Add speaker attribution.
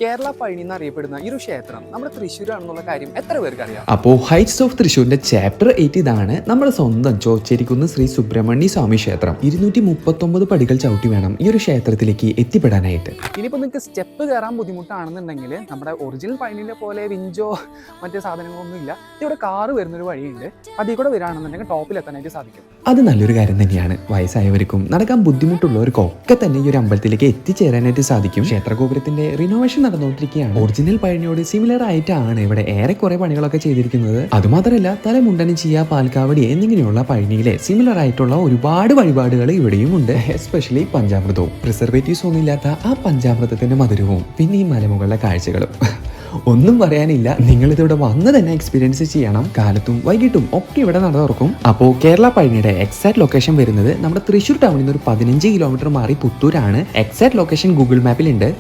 Speaker 1: കേരള പഴനി എന്നറിയപ്പെടുന്ന ഈ ഒരു ക്ഷേത്രം നമ്മുടെ തൃശ്ശൂരാണെന്നുള്ള കാര്യം എത്ര പേർക്ക് അറിയാം?
Speaker 2: അപ്പോൾ ഹൈറ്റ്സ് ഓഫ് തൃശ്ശൂരിന്റെ ചാപ്റ്റർ 8 ഇതാണ് നമ്മുടെ സ്വന്തം ചോച്ചേരിക്കുന്ന് ശ്രീ സുബ്രഹ്മണ്യ സ്വാമി ക്ഷേത്രം. 239 പടികൾ ചവിട്ടി വേണം ഈ ഒരു ക്ഷേത്രത്തിലേക്ക് എത്തിപ്പെടാനായിട്ട്.
Speaker 1: ഇനിയിപ്പോൾ നിങ്ങൾക്ക് സ്റ്റെപ്പ് കയറാൻ ബുദ്ധിമുട്ടാണെന്നുണ്ടെങ്കിൽ നമ്മുടെ ഒറിജിനൽ പഴനിനെ പോലെ വിഞ്ചോ മറ്റു സാധനങ്ങളൊന്നും ഇല്ല. ഇവിടെ കാറ് വരുന്നൊരു വഴിയുണ്ട്. അതിൽ കൂടെ വരികയാണെന്നുണ്ടെങ്കിൽ ടോപ്പിൽ എത്താനായിട്ട് സാധിക്കും.
Speaker 2: അത് നല്ലൊരു കാര്യം തന്നെയാണ്. വയസ്സായവർക്കും നടക്കാൻ ബുദ്ധിമുട്ടുള്ളവർക്കും ഒക്കെ തന്നെ ഈ ഒരു അമ്പലത്തിലേക്ക് എത്തിച്ചേരാനായിട്ട് സാധിക്കും. ക്ഷേത്രഗോപുരത്തിന്റെ റിനോവേഷൻ നടന്നുകൊണ്ടിരിക്കുകയാണ്. ഒറിജിനൽ പഴനിയോട് സിമിലർ ആയിട്ടാണ് ഇവിടെ ഏറെക്കുറെ പണികളൊക്കെ ചെയ്തിരിക്കുന്നത്. അതുമാത്രമല്ല തലമുണ്ടനം ചെയ്യുക, പാൽക്കാവടി എന്നിങ്ങനെയുള്ള പഴനിയിലെ സിമിലർ ആയിട്ടുള്ള ഒരുപാട് വഴിപാടുകൾ ഇവിടെയും ഉണ്ട്. എസ്പെഷ്യലി പഞ്ചാമൃതവും പ്രിസർവേറ്റീവ്സ് ഒന്നും ഇല്ലാത്ത ആ പഞ്ചാമൃതത്തിന്റെ മധുരവും പിന്നെ ഈ മലമുകളിലെ കാഴ്ചകളും ഒന്നും പറയാനില്ല. നിങ്ങൾ ഇതിവിടെ വന്ന് തന്നെ എക്സ്പീരിയൻസ് ചെയ്യണം. കാലത്തും വൈകിട്ടും ഒക്കെ ഇവിടെ നട തുറക്കും. അപ്പോൾ കേരള പഴനിയുടെ എക്സാക്ട് ലൊക്കേഷൻ വരുന്നത് നമ്മുടെ തൃശ്ശൂർ ടൗണിൽ നിന്ന് ഒരു 15 കിലോമീറ്റർ മാറി പുത്തൂരാണ്. Exact location Google മാപ്പിലുണ്ട്.